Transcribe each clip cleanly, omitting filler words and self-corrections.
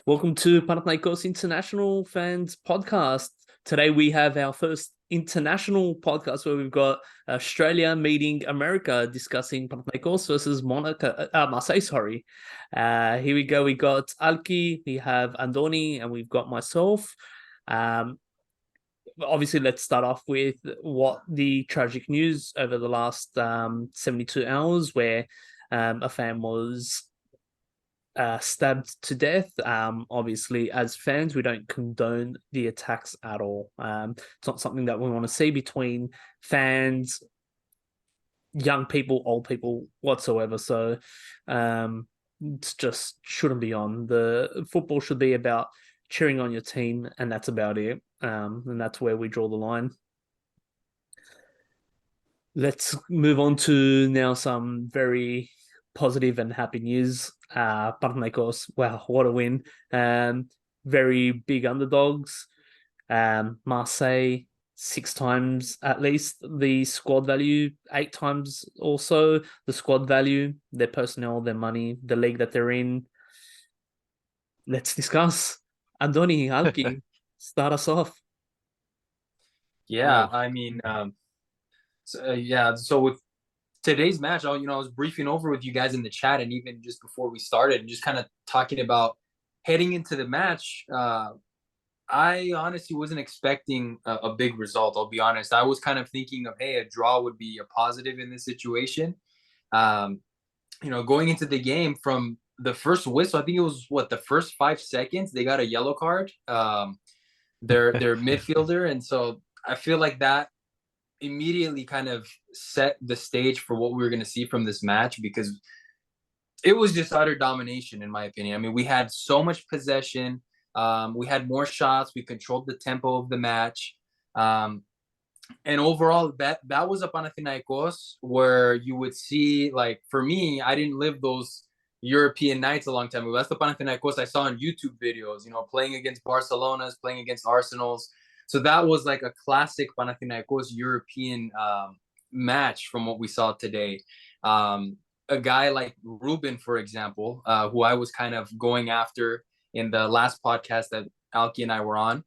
Welcome to Panathinaikos International Fans Podcast. Today we have our first international podcast where we've got Australia meeting America discussing Panathinaikos versus Marseille. Sorry. Here we go. We got Alki, we have Antoni, and we've got myself. Obviously, let's start off with what the tragic news over the last 72 hours, where a fan was stabbed to death. Obviously, as fans, we don't condone the attacks at all. It's not something that we want to see between fans, young people, old people, whatsoever. So it just shouldn't be on. The football should be about cheering on your team, and that's about it. And that's where we draw the line. Let's move on to now some very positive and happy news. Panathinaikos, wow, what a win. Very big underdogs. Marseille, 6 times at least the squad value, 8 times also the squad value, their personnel, their money, the league that they're in. Let's discuss. Antoni, Alki, start us off. Yeah, I mean, So with today's match, I was briefing over with you guys in the chat, and even just before we started, and just kind of talking about heading into the match. I honestly wasn't expecting a big result. I'll be honest. I was kind of thinking of, hey, a draw would be a positive in this situation. Going into the game from the first whistle, I think it was the first 5 seconds they got a yellow card. Their midfielder, and so I feel like that immediately kind of set the stage for what we were going to see from this match, because it was just utter domination, in my opinion. I mean, we had so much possession. We had more shots. We controlled the tempo of the match. And overall, that was a Panathinaikos where you would see, like, for me, I didn't live those European nights a long time ago. That's the Panathinaikos I saw on YouTube videos, playing against Barcelona's, playing against Arsenal's. So that was like a classic Panathinaikos European match from what we saw today. A guy like Ruben, for example, who I was kind of going after in the last podcast that Alki and I were on,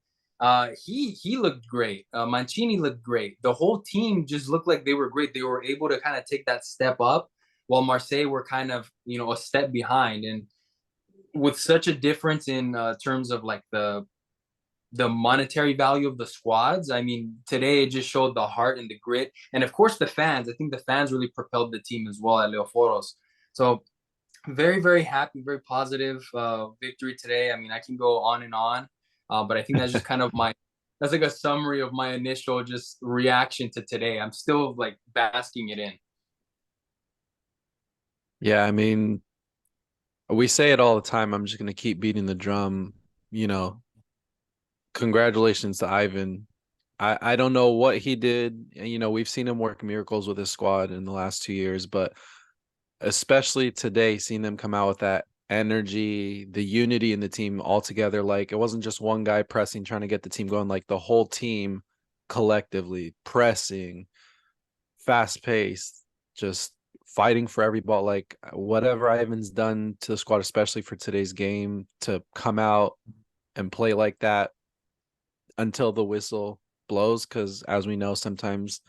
he looked great. Mancini looked great. The whole team just looked like they were great. They were able to kind of take that step up, while Marseille were kind of, a step behind. And with such a difference in terms of like the monetary value of the squads, I mean, today it just showed the heart and the grit. And of course, the fans. I think the fans really propelled the team as well at Leoforos. So very, very happy, very positive victory today. I mean, I can go on and on, but I think that's just kind of that's like a summary of my initial just reaction to today. I'm still like basking it in. Yeah, I mean, we say it all the time. I'm just going to keep beating the drum. You know, congratulations to Ivan. I don't know what he did. We've seen him work miracles with his squad in the last 2 years, but especially today, seeing them come out with that energy, the unity in the team all together. Like, it wasn't just one guy pressing, trying to get the team going, like the whole team collectively pressing, fast paced, just fighting for every ball. Like, whatever Ivan's done to the squad, especially for today's game, to come out and play like that until the whistle blows, because as we know, sometimes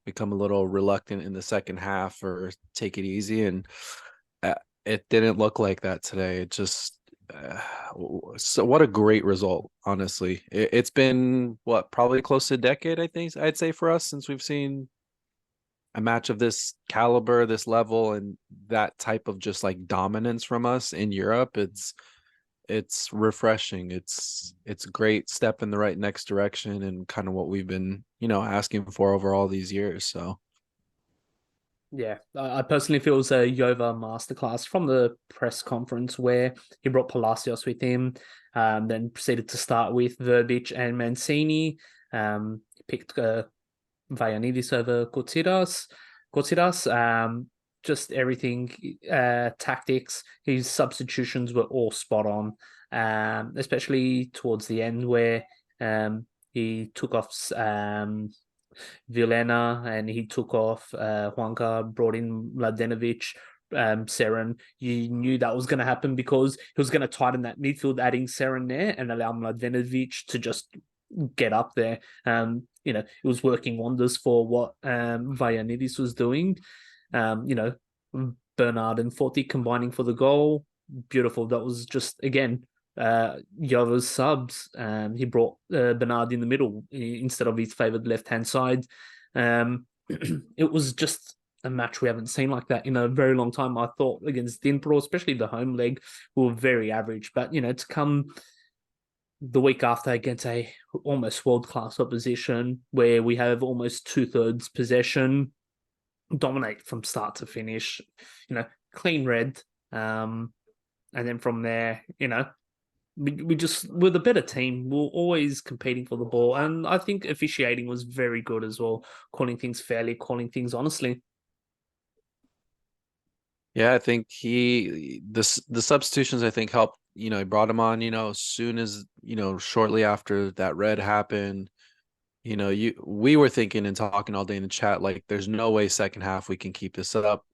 become a little reluctant in the second half or take it easy, and it didn't look like that today. It just so what a great result. Honestly, it's been probably close to a decade, I think I'd say, for us, since we've seen a match of this caliber, this level, and that type of just like dominance from us in Europe. It's refreshing. It's a great step in the right next direction, and kind of what we've been, asking for over all these years. So Yeah, I personally feel it was a Yova masterclass from the press conference where he brought Palacios with him, then proceeded to start with Verbic and Mancini. He picked Vayanidis over Kotsiras. Just everything, tactics. His substitutions were all spot on, especially towards the end where he took off Vilena and he took off Juanca, brought in Mladenovic, Seren. You knew that was going to happen because he was going to tighten that midfield, adding Seren there and allow Mladenovic to just get up there. It was working wonders for what Vayanidis was doing. Bernard and Forti combining for the goal. Beautiful. That was just, again, Jova's subs. He brought Bernard in the middle instead of his favoured left-hand side. It was just a match we haven't seen like that in a very long time. I thought against Dinpro, especially the home leg, were very average. But, to come the week after against a almost world-class opposition where we have almost 2/3 possession, dominate from start to finish, clean red. And then from there, we're the better team. We're always competing for the ball. And I think officiating was very good as well, calling things fairly, calling things honestly. Yeah, I think the substitutions I think helped. He brought him on, as soon as, shortly after that red happened. We were thinking and talking all day in the chat, like there's no way second half we can keep this up.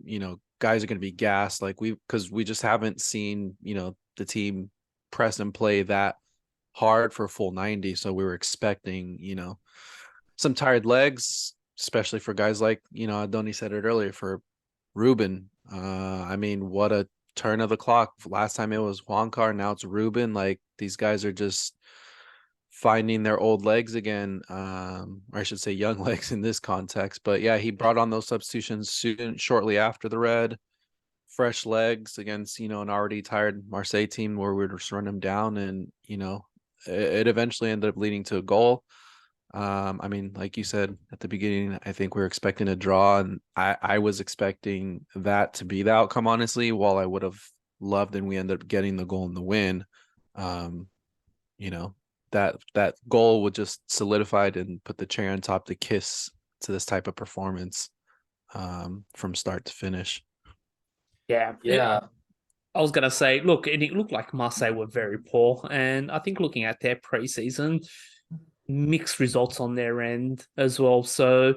Guys are going to be gassed, because we just haven't seen, the team press and play that hard for a full 90. So we were expecting, some tired legs, especially for guys like, Antoni said it earlier, for Ruben. What a turn of the clock. Last time it was Juankar, now it's Ruben. Like, these guys are just finding their old legs again, or I should say young legs in this context. But yeah, he brought on those substitutions shortly after the red. Fresh legs against, an already tired Marseille team where we were just running them down, and it eventually ended up leading to a goal. Like you said at the beginning, I think we were expecting a draw, and I was expecting that to be the outcome, honestly. While I would have loved, and we ended up getting the goal and the win, that goal would just solidified and put the cherry on top, the kiss to this type of performance, from start to finish. Yeah. I was going to say, look, and it looked like Marseille were very poor. And I think looking at their preseason, mixed results on their end as well. So,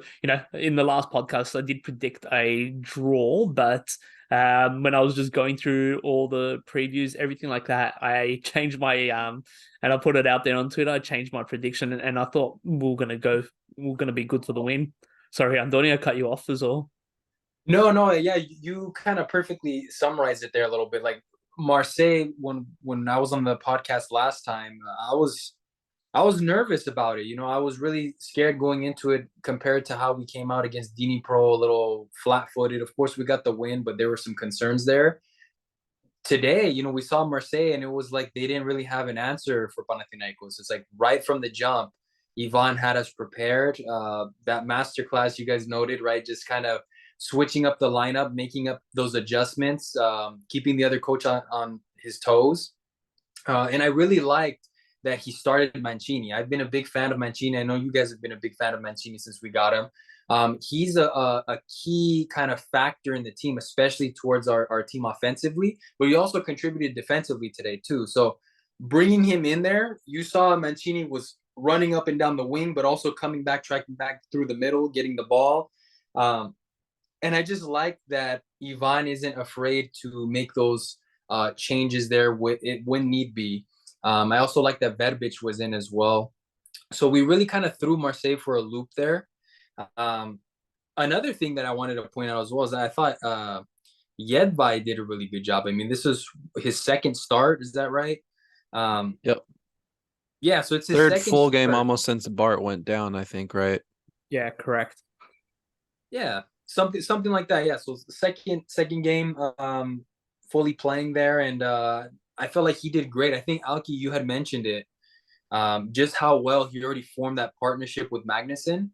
in the last podcast, I did predict a draw, but when I was just going through all the previews, everything like that, I changed my, and I put it out there on Twitter, I changed my prediction, and I thought we're going to be good for the win. Sorry, Antoni, I cut you off as well. No, yeah, you kind of perfectly summarized it there a little bit. Like Marseille, when I was on the podcast last time, I was nervous about it. I was really scared going into it compared to how we came out against Dnipro, a little flat-footed. Of course, we got the win, but there were some concerns there. Today, we saw Marseille, and it was like they didn't really have an answer for Panathinaikos. It's like right from the jump, Ivan had us prepared. That masterclass you guys noted, right? Just kind of switching up the lineup, making up those adjustments, keeping the other coach on his toes. And I really liked that he started Mancini. I've been a big fan of Mancini. I know you guys have been a big fan of Mancini since we got him. He's a key kind of factor in the team, especially towards our team offensively, but he also contributed defensively today too. So bringing him in there, you saw Mancini was running up and down the wing, but also coming back, tracking back through the middle, getting the ball. And I just like that Ivan isn't afraid to make those changes there when need be. I also like that Verbic was in as well. So we really kind of threw Marseille for a loop there. Another thing that I wanted to point out as well is that I thought Jedvaj did a really good job. This was his second start. Is that right? Yep. Yeah, so it's his third second full game almost since Bart went down, I think, right? Yeah, correct. Yeah, something like that. Yeah, so second game fully playing there, and I felt like he did great. I think Alki, you had mentioned it, just how well he already formed that partnership with Magnussen.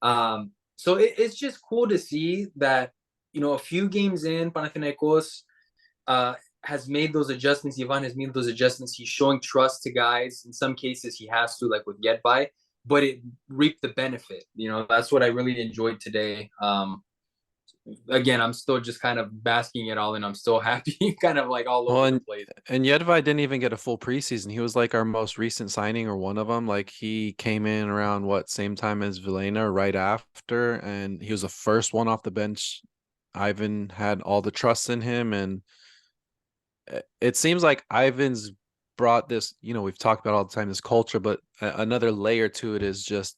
So it's just cool to see that, a few games in, Panathinaikos has made those adjustments. Ivan has made those adjustments. He's showing trust to guys. In some cases, he has to, like with Jedvaj, but it reaped the benefit. That's what I really enjoyed today. Again, I'm still just kind of basking it all in. I'm still happy, kind of like all over the place. And Jedvaj didn't even get a full preseason. He was like our most recent signing, or one of them. Like, he came in around same time as Vilena, right after, and he was the first one off the bench Ivan had all the trust in him, and it seems like Ivan's brought this, we've talked about all the time, this culture, but another layer to it is just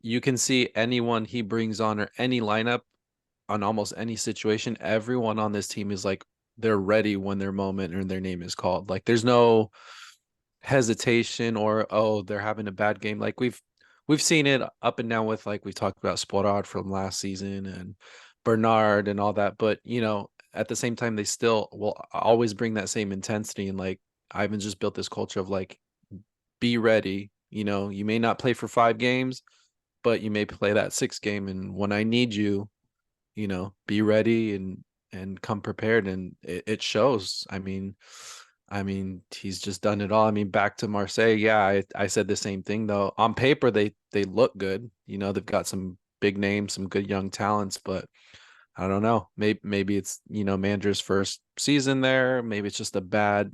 you can see anyone he brings on or any lineup on almost any situation, everyone on this team is like they're ready when their moment or their name is called. Like there's no hesitation or oh they're having a bad game. Like we've seen it up and down with, like we talked about Sporad from last season and Bernard and all that, but at the same time they still will always bring that same intensity, and like Ivan just built this culture of like be ready. You may not play for 5 games, but you may play that 6th game, and when I need you, be ready and come prepared, and it shows. I mean, he's just done it all. I mean, back to Marseille. Yeah, I said the same thing though. On paper, they look good. They've got some big names, some good young talents, but I don't know. Maybe it's manager's first season there. Maybe it's just a bad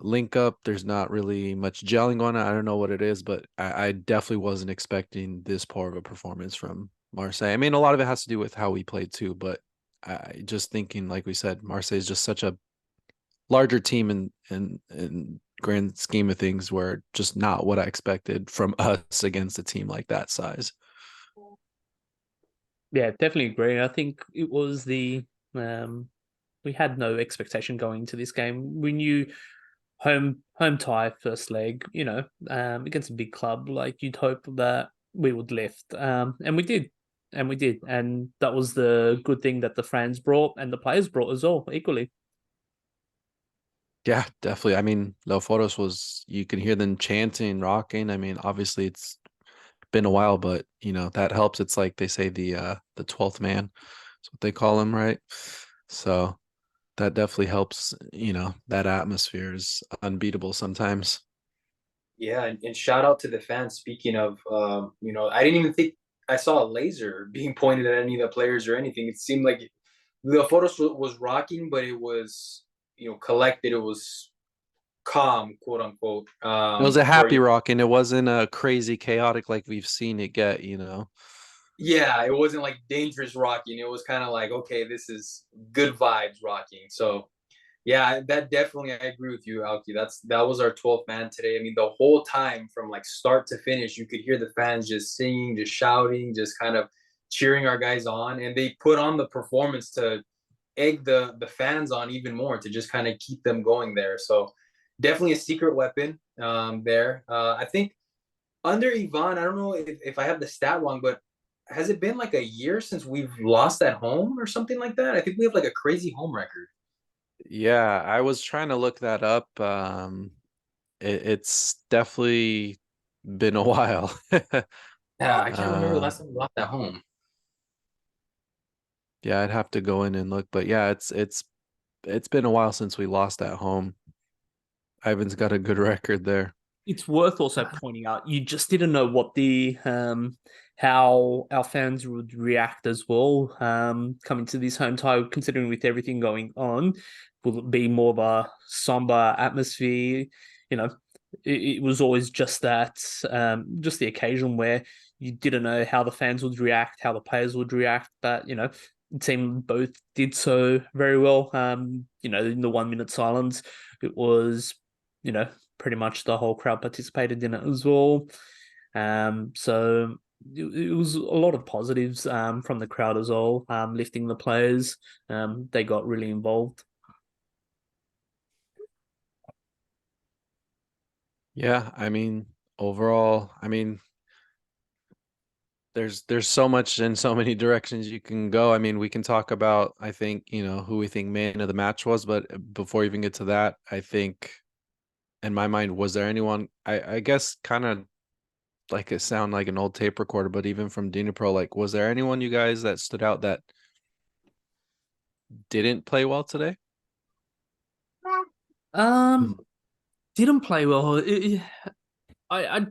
link up. There's not really much gelling on it. I don't know what it is, but I definitely wasn't expecting this poor of a performance from Marseille. I mean, a lot of it has to do with how we played too, but I just thinking, like we said, Marseille is just such a larger team in grand scheme of things, where just not what I expected from us against a team like that size. Yeah, definitely agree. I think it was we had no expectation going into this game. We knew home tie first leg, against a big club, like you'd hope that we would lift. And we did. And that was the good thing that the fans brought and the players brought as well, equally. Yeah, definitely. I mean, Leoforos you can hear them chanting, rocking. I mean, obviously it's been a while, but that helps. It's like they say the 12th man. That's what they call him, right? So that definitely helps. That atmosphere is unbeatable sometimes. Yeah, and shout out to the fans. Speaking of, I didn't even think I saw a laser being pointed at any of the players or anything. It seemed like the photos was rocking, but it was, collected. It was calm, quote unquote. It was a Where happy rock, and it wasn't a crazy chaotic like we've seen it get. yeah, it wasn't like dangerous rocking. It was kind of like, okay, this is good vibes rocking. So yeah, that definitely, I agree with you, Alki. That was our 12th man today. I mean, the whole time from like start to finish, you could hear the fans just singing, just shouting, just kind of cheering our guys on, and they put on the performance to egg the fans on even more, to just kind of keep them going there. So definitely a secret weapon there. I think under Ivan, I don't know if I have the stat wrong, but has it been like a year since we've lost at home or something like that? I think we have like a crazy home record. Yeah, I was trying to look that up. It's definitely been a while. Yeah, I can't remember the uh, last time we lost at home. yeah, I'd have to go in and look, but yeah, it's been a while since we lost at home. Ivan's got a good record there. It's worth also pointing out you just didn't know what the how our fans would react as well coming to this home tie, considering with everything going on. Will it be more of a somber atmosphere? It was always just that, just the occasion where you didn't know how the fans would react, how the players would react, but it seemed both did so very well. In the 1 minute silence, it was, you know, pretty much the whole crowd participated in it as well. So it was a lot of positives from the crowd as well, lifting the players. They got really involved. Yeah, I mean, overall, I mean, there's so much in so many directions you can go. I mean, we can talk about, I think, who we think man of the match was, but before we even get to that, I think in my mind, was there anyone, I guess kind of like it sound like an old tape recorder, but even from Dnipro, like was there anyone you guys that stood out that didn't play well today? Um, didn't play well. I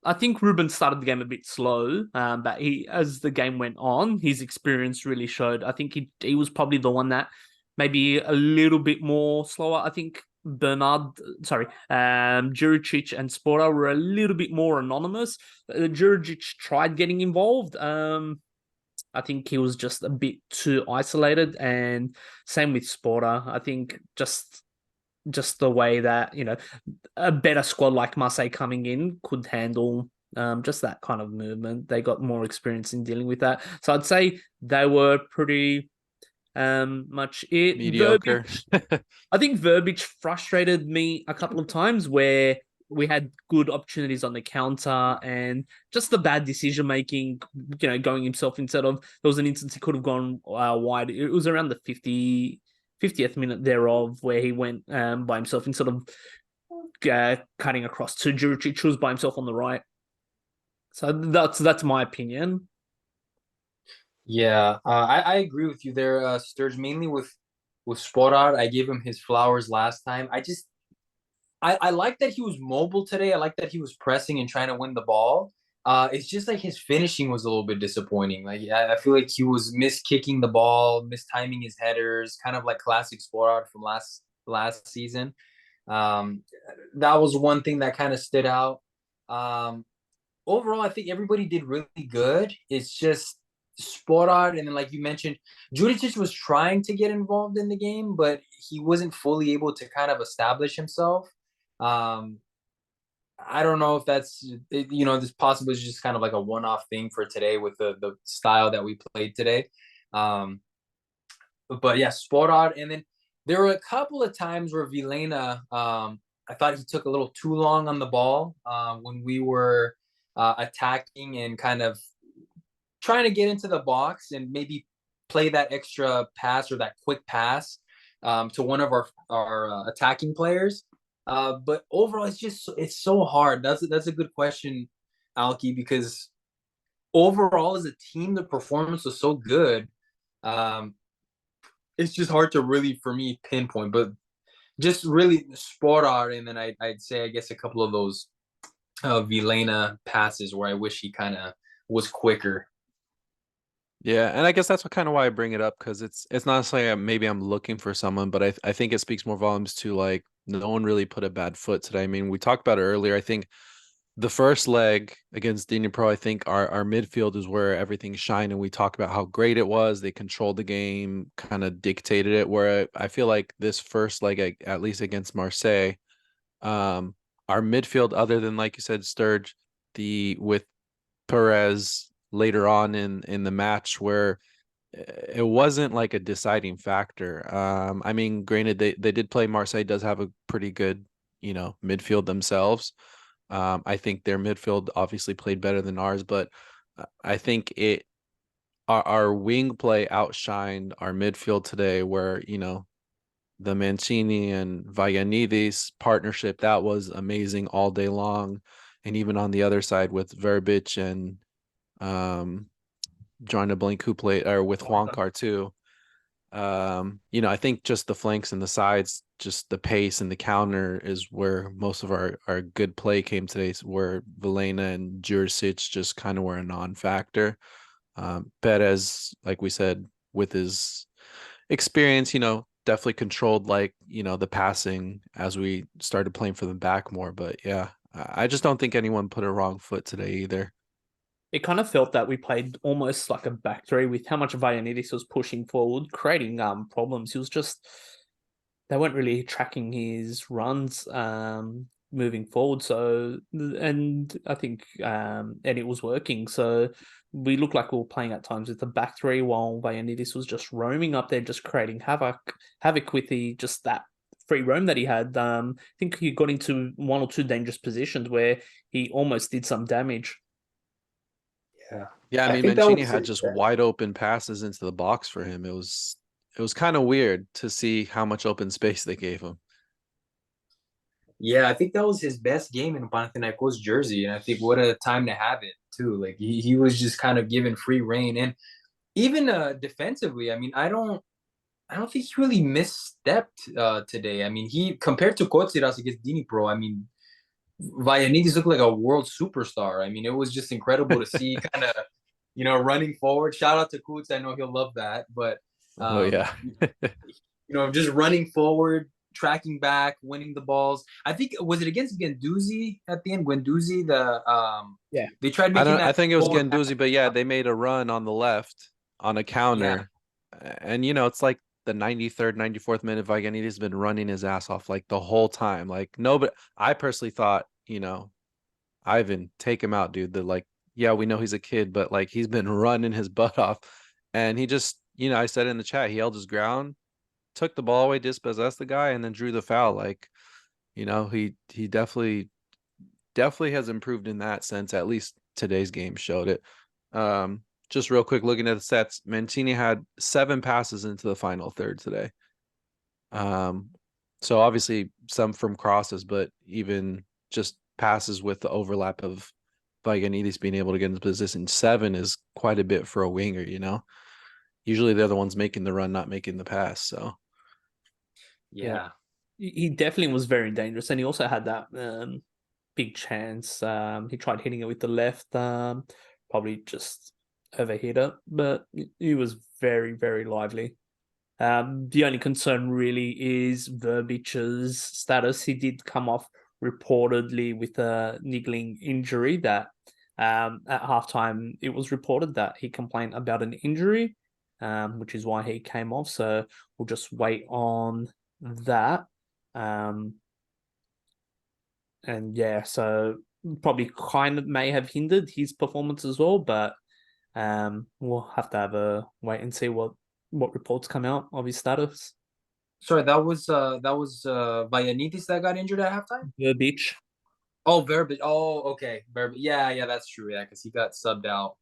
I think Ruben started the game a bit slow, but as the game went on, his experience really showed. I think he was probably the one that maybe a little bit more slower. I think Juricic and Spora were a little bit more anonymous. Juricic tried getting involved, I think he was just a bit too isolated, and same with Sporter. I think just the way that, a better squad like Marseille coming in could handle just that kind of movement. They got more experience in dealing with that. So I'd say they were pretty much it. Mediocre. I think Verbic frustrated me a couple of times where we had good opportunities on the counter and just the bad decision making, going himself instead of, there was an instance he could have gone wide. It was around the 50th minute thereof where he went by himself instead of cutting across to Juricic, who was by himself on the right. So that's my opinion. Yeah, I agree with you there, Sturge. Mainly with Sporad, I gave him his flowers last time. I like that he was mobile today. I like that he was pressing and trying to win the ball. It's just like his finishing was a little bit disappointing. Like I feel like he was miskicking the ball, mistiming his headers, kind of like classic Sporad from last season. That was one thing that kind of stood out. Overall, I think everybody did really good. It's just Sporad, and then like you mentioned, Juricic was trying to get involved in the game, but he wasn't fully able to kind of establish himself. Um, I don't know if that's this possibly is just kind of like a one-off thing for today with the style that we played today. But yeah, Sporad, and then there were a couple of times where Vilena, I thought he took a little too long on the ball when we were attacking and kind of trying to get into the box and maybe play that extra pass or that quick pass to one of our attacking players. But overall, it's so hard. That's a good question, Alki, because overall as a team, the performance was so good. It's just hard to really, for me, pinpoint. But just really spot art, and then I'd say I guess a couple of those Vilena passes where I wish he kind of was quicker. Yeah, and I guess that's what kind of why I bring it up, because it's not necessarily maybe I'm looking for someone, but I think it speaks more volumes to like no one really put a bad foot today. I mean, we talked about it earlier. I think the first leg against Dnipro, I think our midfield is where everything shined, and we talk about how great it was. They controlled the game, kind of dictated it. Where I feel like this first leg, at least against Marseille, our midfield, other than like you said, Sturge, with Perez later on in the match, where it wasn't like a deciding factor. I mean, granted, they did play. Marseille does have a pretty good, midfield themselves. I think their midfield obviously played better than ours, but I think our wing play outshined our midfield today, where, the Mancini and Vagianidis partnership, that was amazing all day long. And even on the other side with Verbic and drawing a blank who played or with Juankar too. I think just the flanks and the sides, just the pace and the counter is where most of our good play came today, where Vilena and Juricic just kind of were a non-factor. Perez, like we said, with his experience, definitely controlled the passing as we started playing for them back more. But yeah, I just don't think anyone put a wrong foot today either. It kind of felt that we played almost like a back three with how much Vagianidis was pushing forward, creating problems. He was just, they weren't really tracking his runs moving forward. So, and I think and it was working. So we looked like we were playing at times with the back three while Vagianidis was just roaming up there, just creating havoc with just that free roam that he had. I think he got into one or two dangerous positions where he almost did some damage. Yeah, I mean, Mancini had just wide open passes into the box for him. It was kind of weird to see how much open space they gave him. Yeah, I think that was his best game in Panathinaikos jersey, and I think what a time to have it too. Like he was just kind of given free reign, and even defensively, I mean, I don't think he really misstepped today. I mean, he compared to Kotsiras against Dnipro, I mean, Vagianidis looked like a world superstar. I mean, it was just incredible to see kind of, running forward. Shout out to Kuts. I know he'll love that. But, oh, yeah. Just running forward, tracking back, winning the balls. I think, was it against Guendouzi at the end? Guendouzi, yeah. They tried making that. I think it was Guendouzi, but yeah, they made a run on the left on a counter. And it's like the 93rd, 94th minute, Vagani's been running his ass off like the whole time. Like nobody, I personally thought, Ivan, take him out, dude. Yeah, we know he's a kid, but like he's been running his butt off. And he just, I said in the chat, he held his ground, took the ball away, dispossessed the guy, and then drew the foul. Like, he definitely has improved in that sense. At least today's game showed it. Just real quick, looking at the stats, Mancini had 7 passes into the final third today. So obviously some from crosses, but even just passes with the overlap of Vagianidis being able to get into position 7 is quite a bit for a winger, Usually they're the ones making the run, not making the pass. So yeah. He definitely was very dangerous, and he also had that big chance. He tried hitting it with the left, probably just overhit it, but he was very, very lively. The only concern really is Verbic's status. He did come off reportedly with a niggling injury that at halftime it was reported that he complained about an injury, which is why he came off. So we'll just wait on that. And yeah, so probably kind of may have hindered his performance as well, but we'll have to have a wait and see what reports come out of his status. Sorry, that was Vagianidis that got injured at halftime? Verbic. Oh, Verbic. Oh, okay. Verbic. Yeah, that's true. Yeah, because he got subbed out.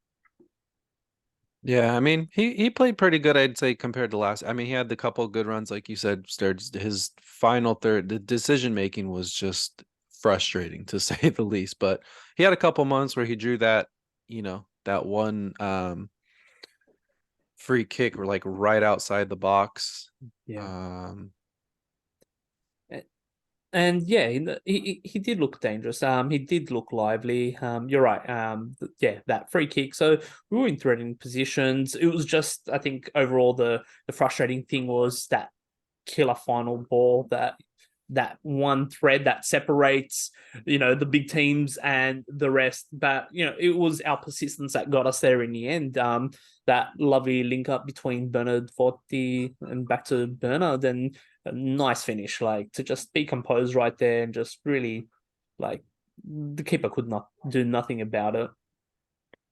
yeah, I mean, he played pretty good, I'd say, compared to last. I mean, he had the couple of good runs, like you said, Sturge. His final third, the decision making was just frustrating to say the least. But he had a couple months where he drew that, that one free kick like right outside the box. Yeah. And yeah, he did look dangerous. He did look lively. You're right. Yeah, that free kick. So we were in threatening positions. It was just, I think, overall the frustrating thing was that killer final ball, that one thread that separates, the big teams and the rest. But it was our persistence that got us there in the end. That lovely link up between Bernard Forti and back to Bernard, and a nice finish, like to just be composed right there and just really, like, the keeper could not do nothing about it.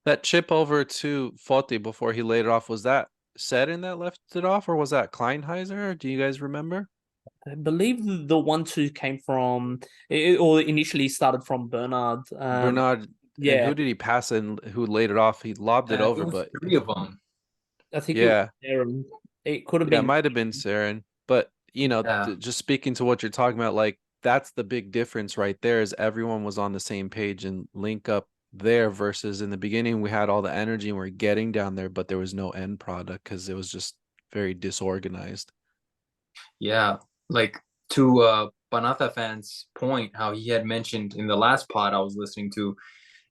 That chip over to Foti before he laid it off, was that Seddon that left it off, or was that Kleinheiser? Do you guys remember? I believe the 1-2 came from, or initially started from Bernard. Bernard, and Yeah, who did he pass and who laid it off? He lobbed it over, It was but 3 of them. I think it was yeah, Aaron. It could have yeah, it been. might have been Saren. But Yeah. just speaking to what you're talking about, like that's the big difference right there. Is everyone was on the same page and link up there versus in the beginning we had all the energy and we're getting down there, but there was no end product because it was just very disorganized. Yeah. Like to Panatha fans' point, how he had mentioned in the last pod I was listening to,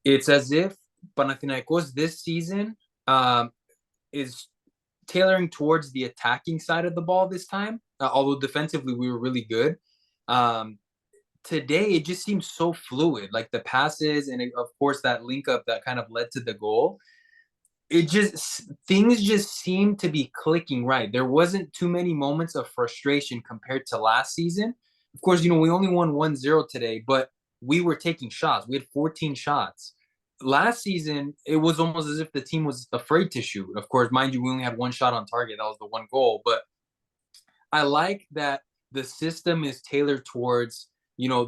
it's as if Panathinaikos this season is tailoring towards the attacking side of the ball this time. Although defensively we were really good. Today it just seems so fluid, like the passes and of course that link up that kind of led to the goal. Things just seem to be clicking right. There wasn't too many moments of frustration compared to last season. Of course, we only won 1-0 today, but we were taking shots. We had 14 shots. Last season, it was almost as if the team was afraid to shoot. Of course, mind you, we only had 1 shot on target. That was the 1 goal. But I like that the system is tailored towards,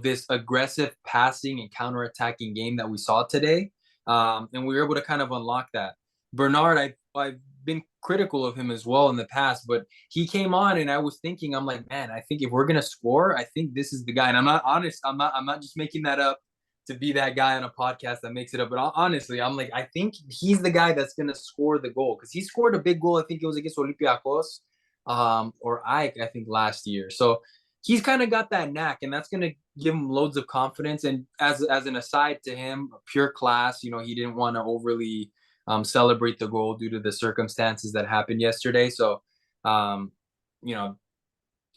this aggressive passing and counterattacking game that we saw today. And we were able to kind of unlock that. Bernard, I've been critical of him as well in the past, but he came on and I was thinking, I'm like, man, I think if we're gonna score, I think this is the guy. And I'm not honest, I'm not just making that up to be that guy on a podcast that makes it up. But honestly, I'm like, I think he's the guy that's gonna score the goal because he scored a big goal. I think it was against Olympiacos, or Ike, I think last year. So he's kind of got that knack, and that's gonna give him loads of confidence. And as an aside to him, pure class. He didn't want to overly celebrate the goal due to the circumstances that happened yesterday. So, it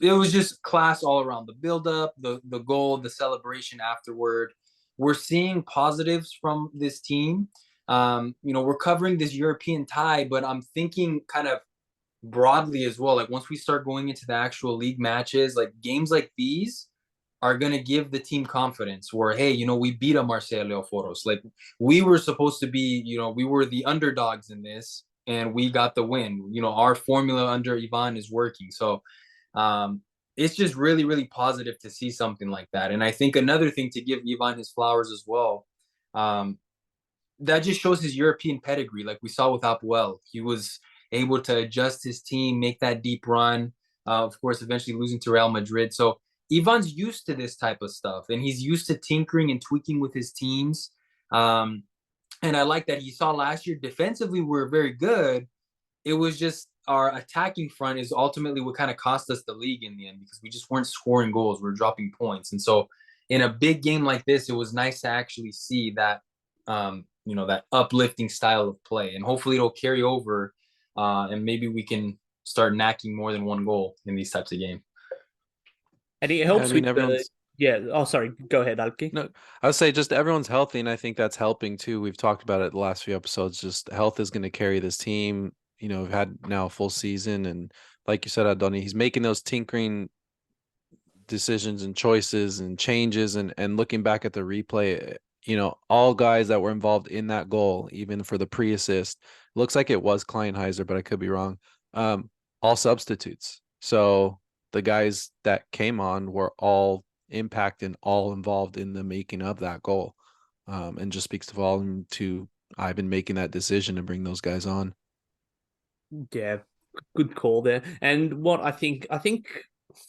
was just class all around. The build-up, the goal, the celebration afterward. We're seeing positives from this team. We're covering this European tie, but I'm thinking kind of broadly as well. Like once we start going into the actual league matches, like games like these are going to give the team confidence where, hey, we beat a Marseille Leoforos. Like we were supposed to be, we were the underdogs in this and we got the win. Our formula under Ivan is working. So it's just really, really positive to see something like that. And I think another thing to give Ivan his flowers as well, that just shows his European pedigree. Like we saw with Apoel, he was able to adjust his team, make that deep run. Of course, eventually losing to Real Madrid. So Ivan's used to this type of stuff, and he's used to tinkering and tweaking with his teams. And I like that he saw last year defensively we're very good. It was just our attacking front is ultimately what kind of cost us the league in the end because we just weren't scoring goals. We're dropping points. And so in a big game like this, it was nice to actually see that, that uplifting style of play. And hopefully it'll carry over and maybe we can start knacking more than one goal in these types of games. And it helps with everyone's... Oh, sorry. Go ahead, Alki. No, I would say just everyone's healthy, and I think that's helping too. We've talked about it the last few episodes. Just health is going to carry this team. We've had now a full season, and like you said, Antoni, he's making those tinkering decisions and choices and changes, and looking back at the replay, all guys that were involved in that goal, even for the pre-assist, looks like it was Kleinheiser, but I could be wrong. All substitutes. So the guys that came on were all impact and all involved in the making of that goal, and just speaks to volume to Ivan making that decision to bring those guys on. Yeah, good call there. And what I think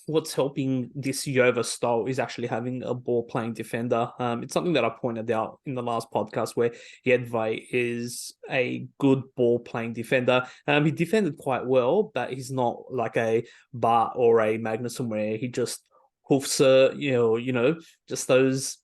what's helping this Jova style is actually having a ball playing defender. It's something that I pointed out in the last podcast where Jedvaj is a good ball playing defender. He defended quite well, but he's not like a Bart or a Magnussen where he just hoofs just those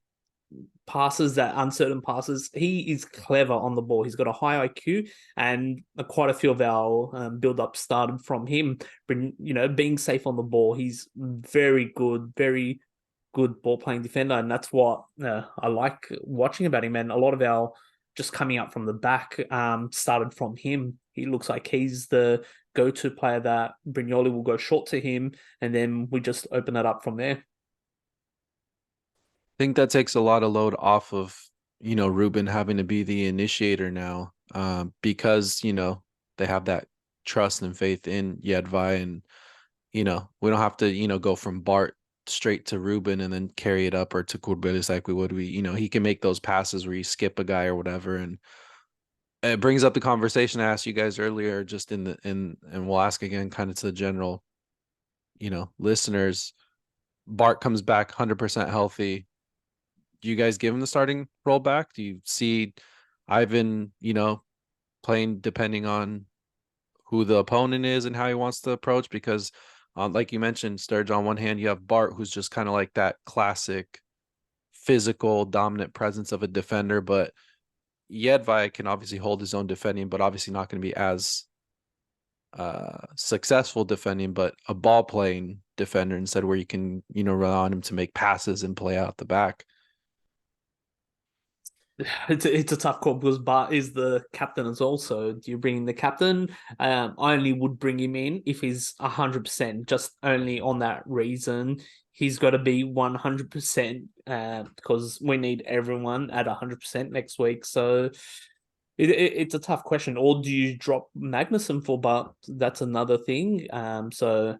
passes, that uncertain passes. He is clever on the ball. He's got a high IQ, and quite a few of our build-up started from him. Being safe on the ball. He's very good ball playing defender, and that's what I like watching about him. And a lot of our just coming up from the back started from him. He looks like he's the go-to player that Brignoli will go short to him, and then we just open it up from there. I think that takes a lot of load off of, Ruben having to be the initiator now, because, they have that trust and faith in Jedvaj, and, we don't have to, go from Bart straight to Ruben and then carry it up, or to Kurbelis like we would. He can make those passes where you skip a guy or whatever. And it brings up the conversation I asked you guys earlier, just and we'll ask again kind of to the general, listeners. Bart comes back 100% healthy. Do you guys give him the starting role back? Do you see Ivan, playing depending on who the opponent is and how he wants to approach? Because like you mentioned, Sterg, on one hand, you have Bart, who's just kind of like that classic physical dominant presence of a defender, but Jedvaj can obviously hold his own defending, but obviously not going to be as successful defending, but a ball playing defender instead, where you can, rely on him to make passes and play out the back. It's a tough call because Bart is the captain as well. So do you bring in the captain? I only would bring him in if he's 100%, just only on that reason. He's got to be 100% because we need everyone at 100% next week. So it's a tough question. Or do you drop Magnussen for Bart? That's another thing. So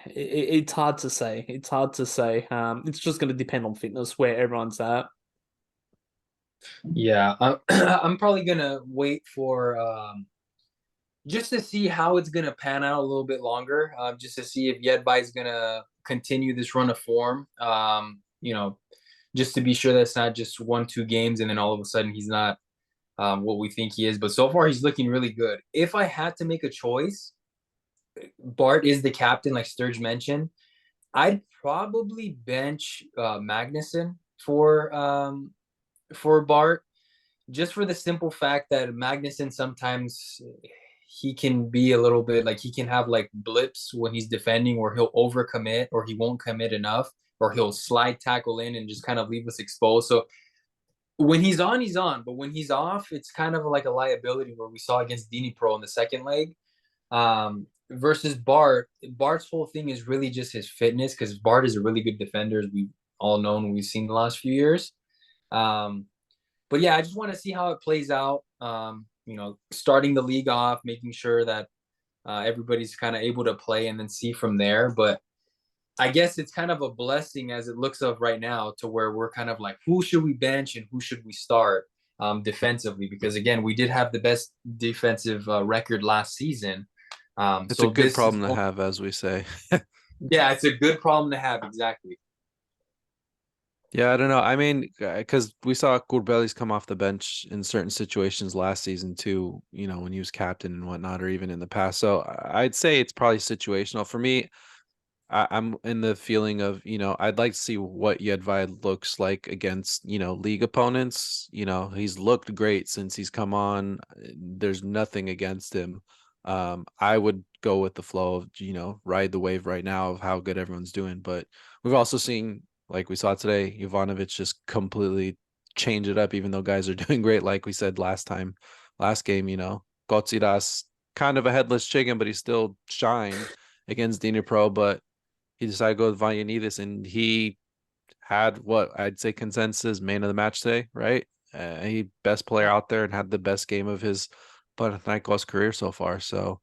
it's hard to say. It's it's just going to depend on fitness, where everyone's at. Yeah, I'm probably gonna wait for just to see how it's gonna pan out a little bit longer, just to see if Jedvaj is gonna continue this run of form. Just to be sure that's not just 1-2 games and then all of a sudden he's not what we think he is. But so far he's looking really good. If I had to make a choice, Bart is the captain, like Sturge mentioned. I'd probably bench Magnussen for Bart, just for the simple fact that Magnussen sometimes he can be a little bit like, he can have like blips when he's defending where he'll overcommit or he won't commit enough, or he'll slide tackle in and just kind of leave us exposed. So when he's on, he's on. But when he's off, it's kind of like a liability where we saw against Pro in the second leg. Versus Bart. Bart's whole thing is really just his fitness because Bart is a really good defender, as we've all known and we've seen the last few years. But yeah, I just want to see how it plays out. Starting the league off, making sure that everybody's kind of able to play and then see from there. But I guess it's kind of a blessing as it looks of right now to where we're kind of like, who should we bench and who should we start defensively? Because again, we did have the best defensive record last season. It's a good problem to have, as we say. Yeah, it's a good problem to have. Exactly. Yeah, I don't know. I mean, because we saw Courbelis come off the bench in certain situations last season too, when he was captain and whatnot, or even in the past. So I'd say it's probably situational. For me, I'm in the feeling of, I'd like to see what Jedvai looks like against, league opponents. He's looked great since he's come on. There's nothing against him. I would go with the flow of, ride the wave right now of how good everyone's doing. But we've also seen, like we saw today, Ivanovic just completely change it up, even though guys are doing great. Like we said last game, Kotsiras, kind of a headless chicken, but he still shined against Pro. But he decided to go with Vagianidis, and he had what I'd say consensus man of the match today, right? He best player out there and had the best game of his Panathinaikos career so far. So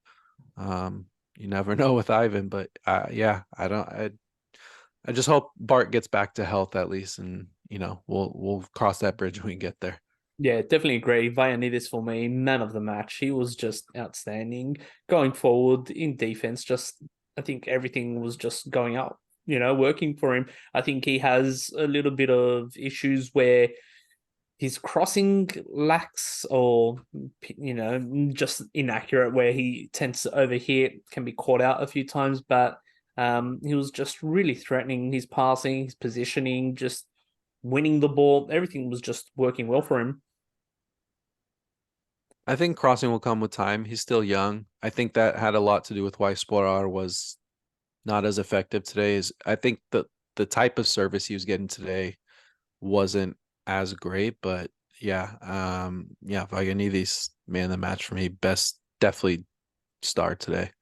you never know with Ivan, but yeah, I just hope Bart gets back to health at least, and we'll cross that bridge when we get there. Yeah, definitely agree. Vagianidis for me, man of the match. He was just outstanding going forward in defense. I think everything was just going up, working for him. I think he has a little bit of issues where his crossing lacks or, just inaccurate, where he tends to overhit, can be caught out a few times, but he was just really threatening. His passing, his positioning, just winning the ball. Everything was just working well for him. I think crossing will come with time. He's still young. I think that had a lot to do with why Sporar was not as effective today. I think the type of service he was getting today wasn't as great, but yeah, Vagianidis, man of the match for me. Best, definitely star today.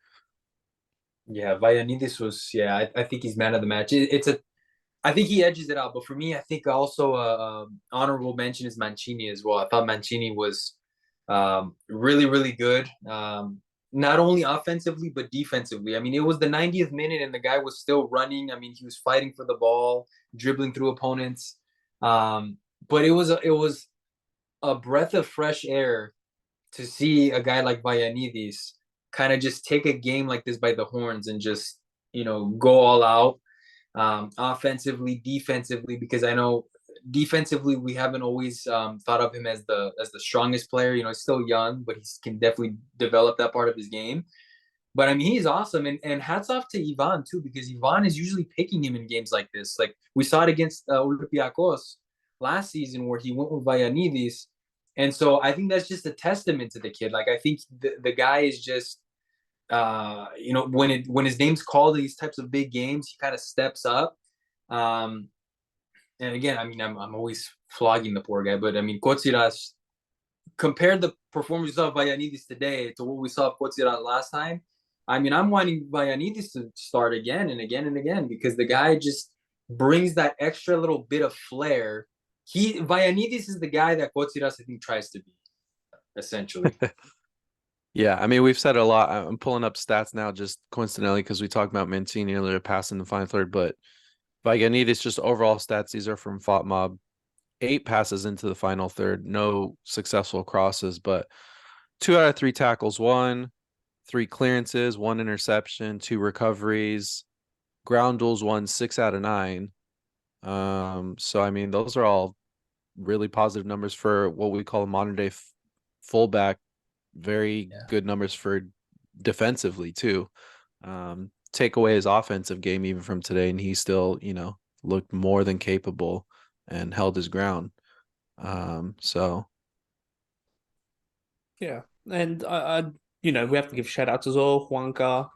Yeah, Vagianidis was, I think he's man of the match. I think he edges it out, but for me, I think also honorable mention is Mancini as well. I thought Mancini was really, really good. Not only offensively, but defensively. I mean, it was the 90th minute and the guy was still running. I mean, he was fighting for the ball, dribbling through opponents. But it was a breath of fresh air to see a guy like Vagianidis kind of just take a game like this by the horns and just, go all out, offensively, defensively, because I know defensively we haven't always thought of him as the strongest player. He's still young, but he can definitely develop that part of his game. But I mean, he's awesome, and hats off to Ivan too, because Ivan is usually picking him in games like this. Like we saw it against Olympiacos last season, where he went with Vagianidis, and so I think that's just a testament to the kid. Like I think the guy is just, when his name's called in these types of big games, he kind of steps up. And again, I mean, I'm always flogging the poor guy, but I mean, Kotsiras, compared the performance of Vagianidis today to what we saw of Kotsiras last time, I mean, I'm wanting Vagianidis to start again and again and again, because the guy just brings that extra little bit of flair. Vagianidis is the guy that Kotsiras, I think, tries to be, essentially. Yeah, I mean, we've said a lot. I'm pulling up stats now just coincidentally because we talked about Mancini earlier, passing the final third, but Vagianidis, just overall stats, these are from FOTMob. 8 passes into the final third, no successful crosses, but 2 out of 3 tackles won, 3 clearances, 1 interception, 2 recoveries, ground duels won 6 out of 9. So I mean, those are all really positive numbers for what we call a modern day fullback. Very good numbers for defensively too. Take away his offensive game even from today, and he still, looked more than capable and held his ground. So yeah, and I we have to give shout outs as well. Juanca,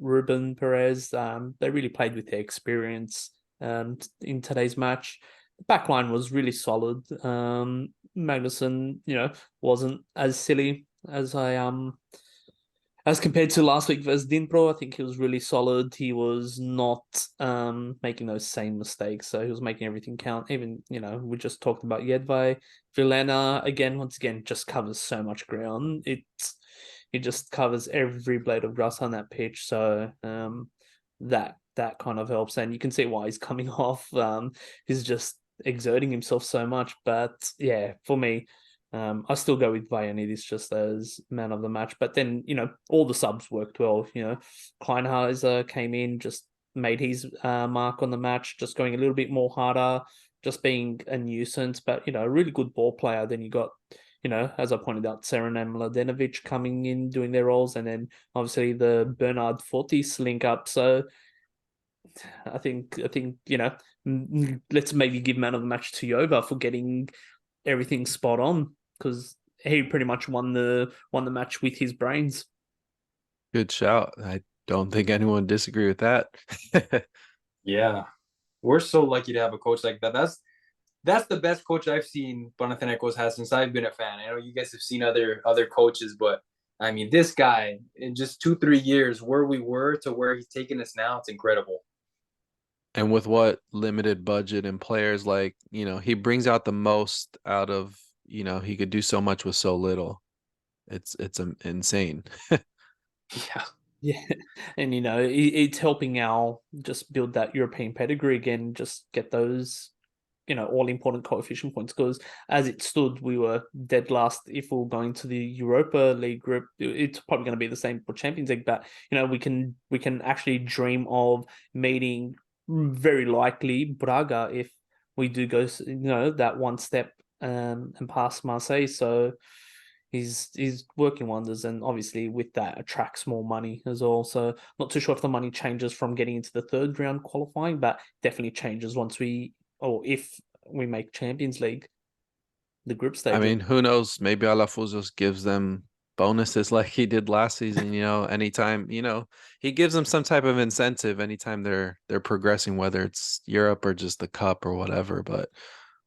Ruben Perez, they really played with their experience in today's match. back line was really solid. Magnussen, wasn't as silly as compared to last week versus Dinpro. I think he was really solid. He was not making those same mistakes. So he was making everything count. Even, we just talked about Jedvaj. Vilena, once again, just covers so much ground. It just covers every blade of grass on that pitch. So that kind of helps. And you can see why he's coming off. He's just exerting himself so much. But yeah, for me, I still go with Vayanidis just as man of the match. But then, all the subs worked well. Kleinheiser came in, just made his mark on the match, just going a little bit more harder, just being a nuisance, but, a really good ball player. Then you got, as I pointed out, Seren and Mladenovic coming in, doing their roles, and then obviously the Bernard Fortis link up. So I think, let's maybe give man of the match to Yova for getting everything spot on, because he pretty much won the match with his brains. Good shout. I don't think anyone would disagree with that. Yeah, we're so lucky to have a coach like that. That's the best coach I've seen Panathinaikos has since I've been a fan. I know you guys have seen other coaches, but I mean, this guy in just 2-3 years, where we were to where he's taken us now, it's incredible. And with what limited budget and players, like, he brings out the most out of, he could do so much with so little. It's insane. Yeah. Yeah, and it's helping Al just build that European pedigree again, just get those, all important coefficient points. Because as it stood, we were dead last. If we were going to the Europa League group, it's probably going to be the same for Champions League. But we can actually dream of meeting, very likely, Braga if we do go, that one step and pass Marseille. So he's working wonders, and obviously with that attracts more money as well. So not too sure if the money changes from getting into the third round qualifying, but definitely changes once if we make Champions League, the group stage. I mean, who knows? Maybe Alafouzos gives them bonuses like he did last season. Anytime, he gives them some type of incentive anytime they're progressing, whether it's Europe or just the cup or whatever. But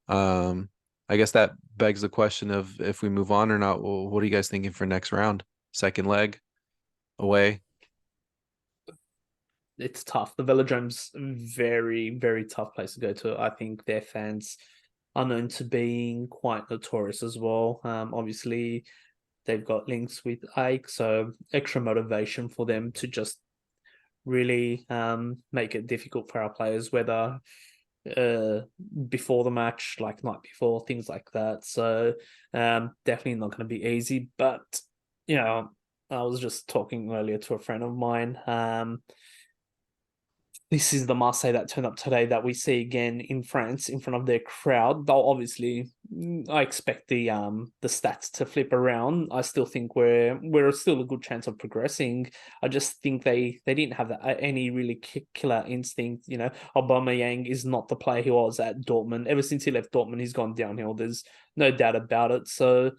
I guess that begs the question of if we move on or not. Well, what are you guys thinking for next round? Second leg away? It's tough. The Velodrome's very, very tough place to go to. I think their fans are known to being quite notorious as well. Obviously, they've got links with Ike, so extra motivation for them to just really make it difficult for our players, whether before the match, like night before, things like that. So definitely not going to be easy. But I was just talking earlier to a friend of mine. This is the Marseille that turned up today that we see again in France in front of their crowd. Though obviously, I expect the stats to flip around. I still think we're still a good chance of progressing. I just think they didn't have any really killer instinct. Aubameyang is not the player he was at Dortmund. Ever since he left Dortmund, he's gone downhill. There's no doubt about it. So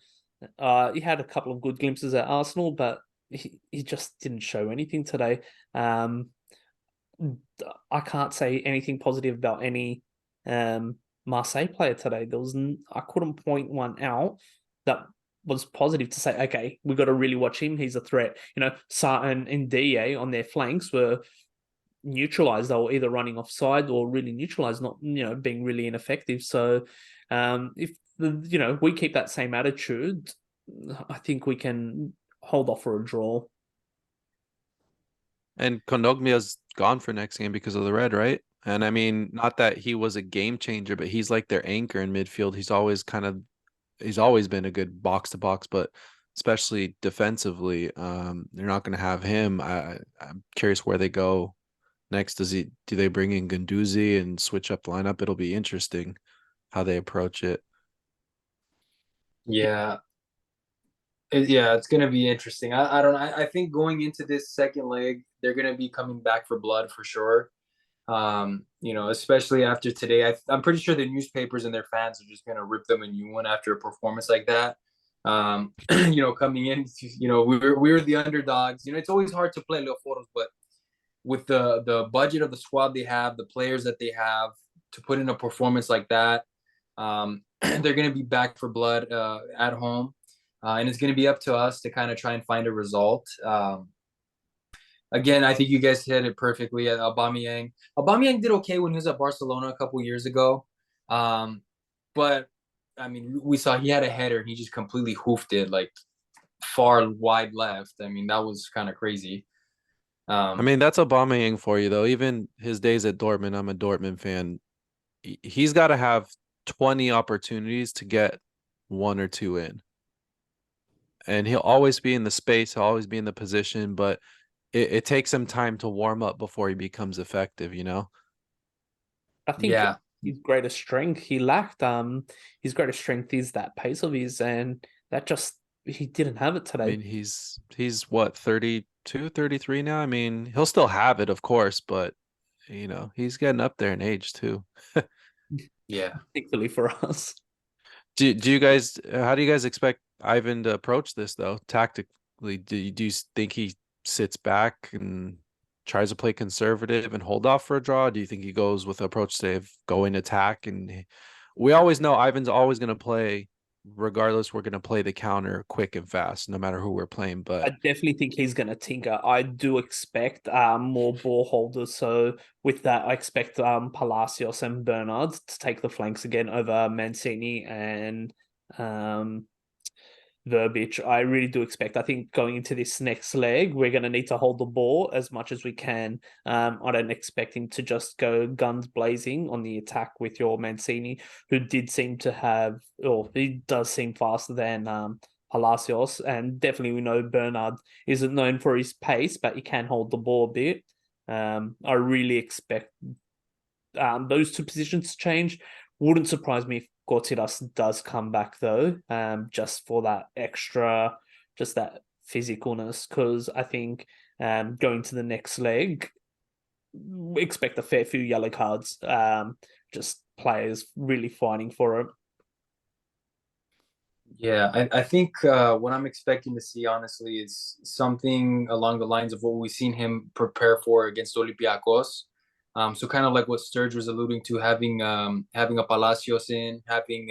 he had a couple of good glimpses at Arsenal, but he just didn't show anything today. I can't say anything positive about any Marseille player today. I couldn't point one out that was positive to say, okay, we've got to really watch him. He's a threat. Sarton and DA on their flanks were neutralized. They were either running offside or really neutralized, not being really ineffective. So if we keep that same attitude, I think we can hold off for a draw. And Kondogmia's gone for next game because of the red, right? And I mean, not that he was a game changer, but he's like their anchor in midfield. He's always been a good box to box, but especially defensively, they're not going to have him. I'm curious where they go next. Do they bring in Guendouzi and switch up the lineup? It'll be interesting how they approach it. Yeah. It's going to be interesting. I don't know. I think going into this second leg, they're going to be coming back for blood for sure. Especially after today. I'm pretty sure the newspapers and their fans are just going to rip them a new one after a performance like that. Coming in, we were the underdogs. It's always hard to play Leoforos, but with the budget of the squad they have, the players that they have, to put in a performance like that. They're going to be back for blood at home, and it's going to be up to us to kind of try and find a result. Again, I think you guys hit it perfectly. Aubameyang did okay when he was at Barcelona a couple years ago, but I mean, we saw he had a header and he just completely hoofed it like far wide left. I mean, that was kind of crazy. I mean, that's Aubameyang for you though. Even his days at Dortmund, I'm a Dortmund fan. He's got to have 20 opportunities to get 1 or 2 in. And he'll always be in the space, he'll always be in the position, but it takes him time to warm up before he becomes effective, you know? I think his greatest strength he lacked. His greatest strength is that pace of his, and that just he didn't have it today. I mean, he's what, 32, 33 now? I mean, he'll still have it, of course, but you know, he's getting up there in age too. Yeah. Particularly for us. Do you guys how do you guys expect Ivan to approach this though? Tactically, do you think he sits back and tries to play conservative and hold off for a draw? Do you think he goes with the approach to go in attack? And we always know Ivan's always going to play, regardless, we're going to play the counter quick and fast, no matter who we're playing. But I definitely think he's going to tinker. I do expect more ball holders. So with that, I expect Palacios and Bernard to take the flanks again over Mancini and Verbic. I really do expect. I think going into this next leg, we're going to need to hold the ball as much as we can. I don't expect him to just go guns blazing on the attack with your Mancini, who did seem to have, or he does seem faster than Palacios, and definitely we know Bernard isn't known for his pace, but he can hold the ball a bit. I really expect those two positions to change. Wouldn't surprise me if Cortinas does come back though, just for that extra, just that physicalness, because I think going to the next leg, expect a fair few yellow cards, just players really fighting for it. Yeah, I think what I'm expecting to see, honestly, is something along the lines of what we've seen him prepare for against Olympiacos. So kind of like what Sturge was alluding to, having a Palacios in, having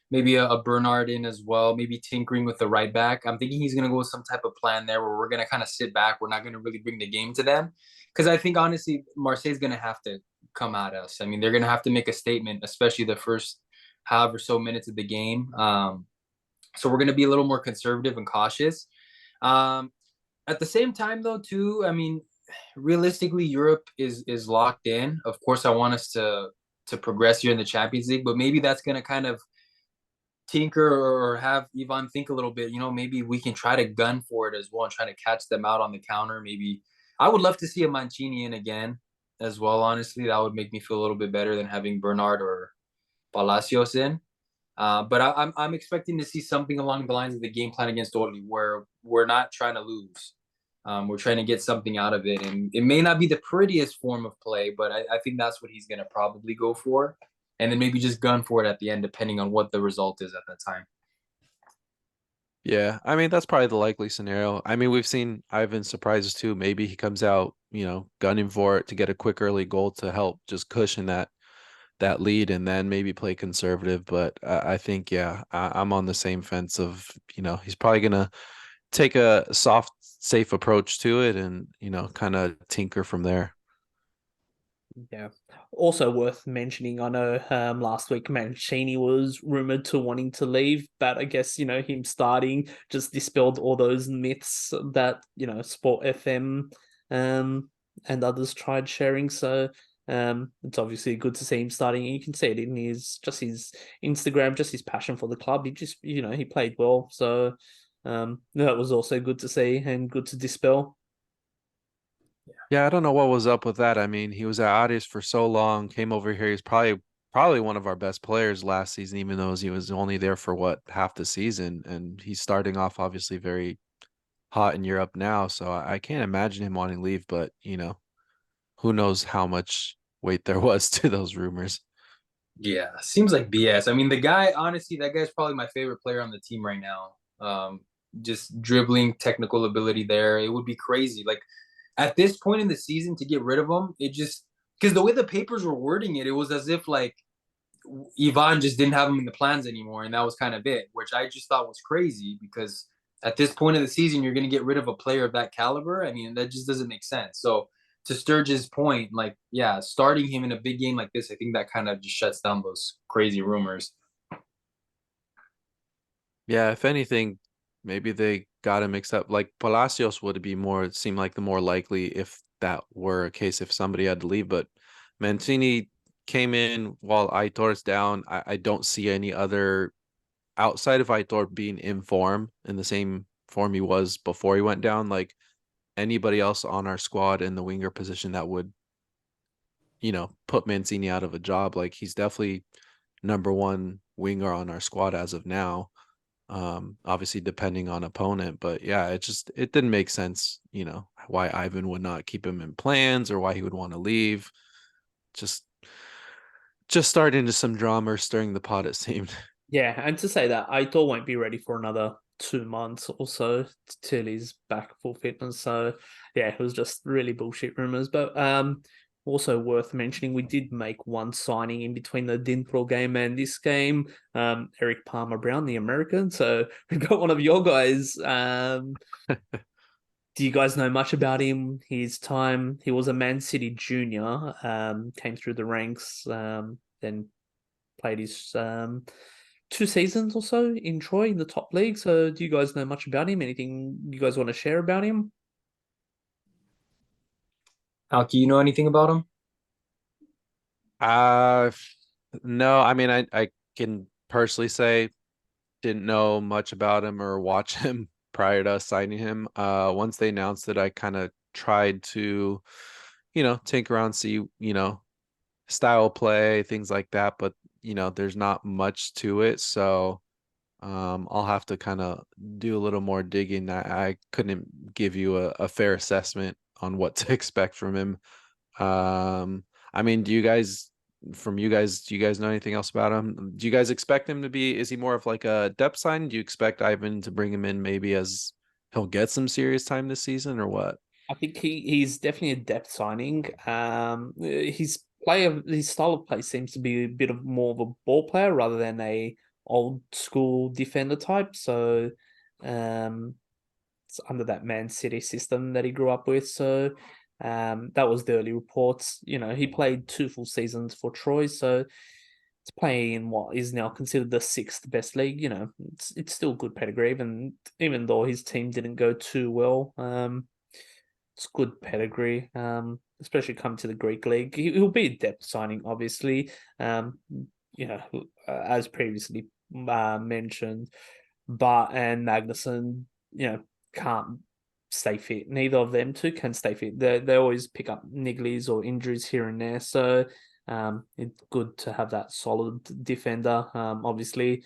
maybe a Bernard in as well, maybe tinkering with the right back. I'm thinking he's going to go with some type of plan there where we're going to kind of sit back. We're not going to really bring the game to them. Because I think, honestly, Marseille's going to have to come at us. I mean, they're going to have to make a statement, especially the first however so minutes of the game. So we're going to be a little more conservative and cautious. At the same time, though, too, I mean, realistically, Europe is locked in. Of course, I want us to progress here in the Champions League, but maybe that's going to kind of tinker or have Ivan think a little bit. You know, maybe we can try to gun for it as well and try to catch them out on the counter. Maybe I would love to see a Mancini in again as well. Honestly, that would make me feel a little bit better than having Bernard or Palacios in. But I'm expecting to see something along the lines of the game plan against Dortmund, where we're not trying to lose. We're trying to get something out of it. And it may not be the prettiest form of play, but I think that's what he's going to probably go for. And then maybe just gun for it at the end, depending on what the result is at that time. yeah, I mean, that's probably the likely scenario. I mean, we've seen Ivan surprises too. Maybe he comes out, you know, gunning for it to get a quick early goal to help just cushion that lead and then maybe play conservative. But I think, yeah, I'm on the same fence of, you know, he's probably going to take a soft, safe approach to it and, you know, kind of tinker from there. Yeah. Also worth mentioning, I know last week Mancini was rumored to wanting to leave, but I guess, you know, him starting just dispelled all those myths that, you know, Sport FM and others tried sharing. So it's obviously good to see him starting. You can see it in his Instagram, just his passion for the club. He just, you know, he played well. So that was also good to see and good to dispel. Yeah, I don't know what was up with that. I mean, he was at Adios for so long, came over here. He's probably one of our best players last season, even though he was only there for what, half the season. And he's starting off obviously very hot in Europe now. So I can't imagine him wanting to leave, but you know, who knows how much weight there was to those rumors. Yeah, seems like BS. I mean, the guy, honestly, that guy's probably my favorite player on the team right now. Just dribbling, technical ability there. It would be crazy. Like at this point in the season to get rid of him, because the way the papers were wording it, it was as if like Ivan just didn't have him in the plans anymore, and that was kind of it, which I just thought was crazy because at this point of the season, you're going to get rid of a player of that caliber. I mean, that just doesn't make sense. So to Sturge's point, like, yeah, starting him in a big game like this, I think that kind of just shuts down those crazy rumors. Yeah, if anything, maybe they got him mixed up. Like Palacios would be more, it seemed like the more likely if that were a case if somebody had to leave. But Mancini came in while Aitor's down. I don't see any other outside of Aitor being in form in the same form he was before he went down, like anybody else on our squad in the winger position that would, put Mancini out of a job. Like he's definitely number one winger on our squad as of now. Obviously depending on opponent, but yeah, it didn't make sense, why Ivan would not keep him in plans or why he would want to leave. Just starting into some drama or stirring the pot, it seemed. Yeah, and to say that Aitor won't be ready for another 2 months or so till he's back full fitness. So yeah, it was just really bullshit rumors. But also worth mentioning, we did make one signing in between the Dinpro game and this game. Erik Palmer-Brown, the American. So we've got one of your guys. Do you guys know much about him? His time, he was a Man City junior, came through the ranks, then played his 2 seasons or so in Troy in the top league. So do you guys know much about him? Anything you guys want to share about him? Alki, you know anything about him? Uh no, I mean I can personally say didn't know much about him or watch him prior to us signing him. Once they announced it, I kind of tried to, tinker around, see, style play, things like that, but there's not much to it. So I'll have to kind of do a little more digging. I couldn't give you a fair assessment on what to expect from him. I mean, do you guys know anything else about him? Do you guys expect him to be, is he more of like a depth sign? Do you expect Ivan to bring him in maybe as he'll get some serious time this season or what? I think he's definitely a depth signing. His style of play seems to be a bit of more of a ball player rather than a old school defender type. So um, it's under that Man City system that he grew up with. So that was the early reports. He played 2 full seasons for Troy, so it's playing in what is now considered the sixth best league. It's still good pedigree, even though his team didn't go too well. It's good pedigree, especially coming to the Greek league. He'll be a depth signing, obviously. As previously mentioned, Bart and Magnuson, can't stay fit. Neither of them two can stay fit. They always pick up nigglies or injuries here and there. So it's good to have that solid defender. Obviously,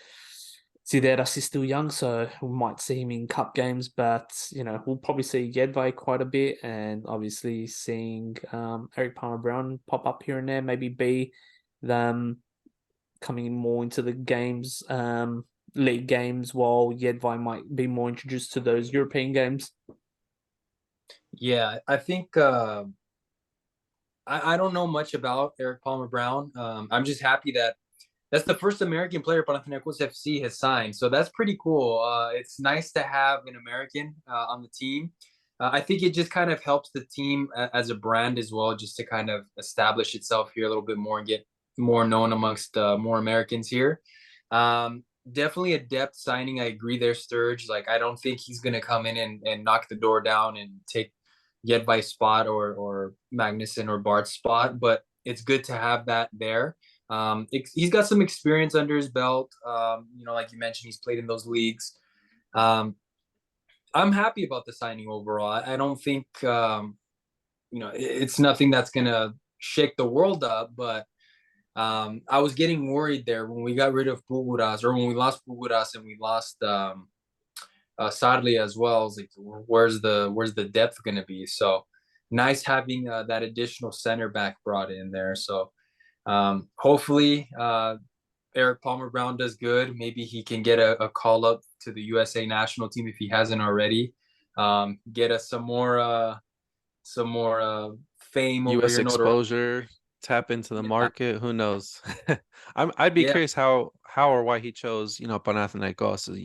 Zideras is still young, so we might see him in cup games, but we'll probably see Jedvaj quite a bit, and obviously seeing Erik Palmer-Brown pop up here and there, maybe be them coming in more into the games, league games, while Jedvaj might be more introduced to those European games. Yeah, I think I don't know much about Erik Palmer-Brown. I'm just happy that that's the first American player Panathinaikos FC has signed. So that's pretty cool. It's nice to have an American on the team. I think it just kind of helps the team as a brand as well, just to kind of establish itself here a little bit more and get more known amongst more Americans here. Definitely a depth signing. I agree there, Sturge. Like, I don't think he's going to come in and knock the door down and take Jedvaj's spot or Magnuson or Bart's spot, but it's good to have that there. He's got some experience under his belt. Like you mentioned, he's played in those leagues. I'm happy about the signing overall. I don't think, it's nothing that's going to shake the world up, but I was getting worried there when we got rid of Puguras, or when we lost Puguras and we lost Sadly as well. I was like, where's the depth going to be? So nice having that additional center back brought in there. So hopefully Erik Palmer-Brown does good. Maybe he can get a call up to the USA national team if he hasn't already. Get us some more fame over US here. exposure. tap into the Yeah. market. Who knows? I'd be Yeah. curious how or why he chose, Panathinaikos.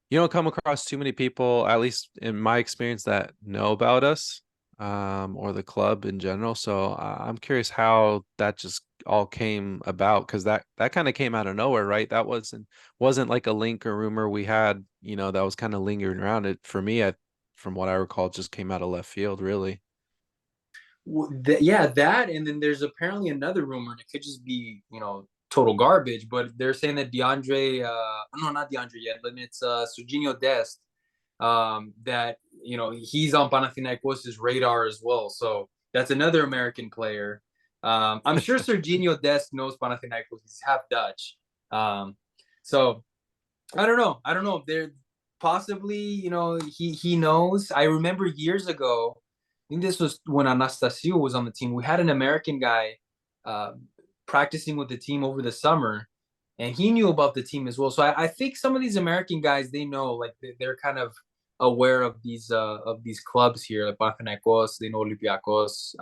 You don't come across too many people, at least in my experience, that know about us, or the club in general. So I'm curious how that just all came about, because that kind of came out of nowhere, right? That wasn't like a link or rumor we had, that was kind of lingering around. It for me, from what I recall, just came out of left field, really. Yeah, that, and then there's apparently another rumor, and it could just be, total garbage, but they're saying that no, not DeAndre yet, but it's Serginho Dest, that, he's on Panathinaikos' radar as well. So that's another American player. I'm sure Serginho Dest knows Panathinaikos. He's half Dutch. So I don't know. I don't know if they're possibly, he knows. I remember years ago, I think this was when Anastasio was on the team. We had an American guy uh, practicing with the team over the summer, and he knew about the team as well. So I think some of these American guys, they know, like they're kind of aware of these clubs here, like Panathinaikos, they know Olympiacos,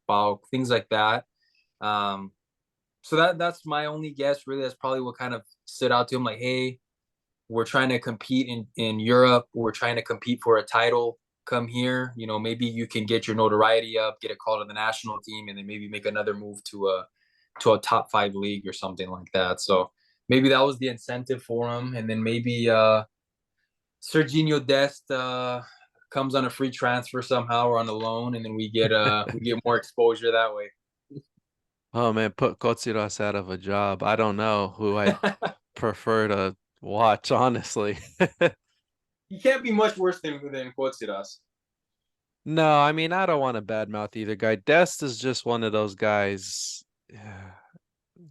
PAO, things like that. Um, so that's my only guess. Really, that's probably what kind of stood out to him. Like, hey, we're trying to compete in Europe. We're trying to compete for a title. Come here, maybe you can get your notoriety up, get a call to the national team, and then maybe make another move to a top 5 league or something like that. So maybe that was the incentive for him, and then maybe Serginho Dest comes on a free transfer somehow or on a loan, and then we get more exposure that way. Oh man, put Kotsiras out of a job. I don't know who I'd prefer to watch, honestly. He can't be much worse than Kotsiras. No, I mean, I don't want to badmouth either guy. Dest is just one of those guys.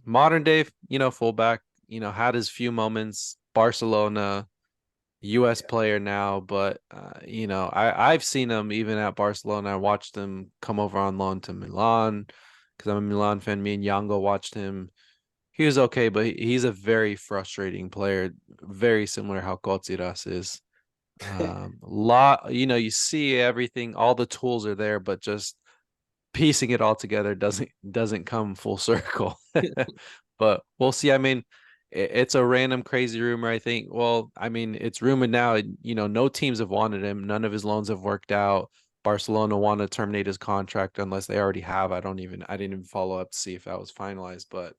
Modern day, fullback, had his few moments. Barcelona, US player now, but I've seen him even at Barcelona. I watched him come over on loan to Milan because I'm a Milan fan. Me and Yango watched him. He was okay, but he's a very frustrating player, very similar how Kotsiras is. You see everything, all the tools are there, but just piecing it all together doesn't come full circle. But we'll see. I mean, it's a random crazy rumor, I think. Well, I mean, it's rumored now, no teams have wanted him. None of his loans have worked out. Barcelona want to terminate his contract unless they already have. I didn't even follow up to see if that was finalized, but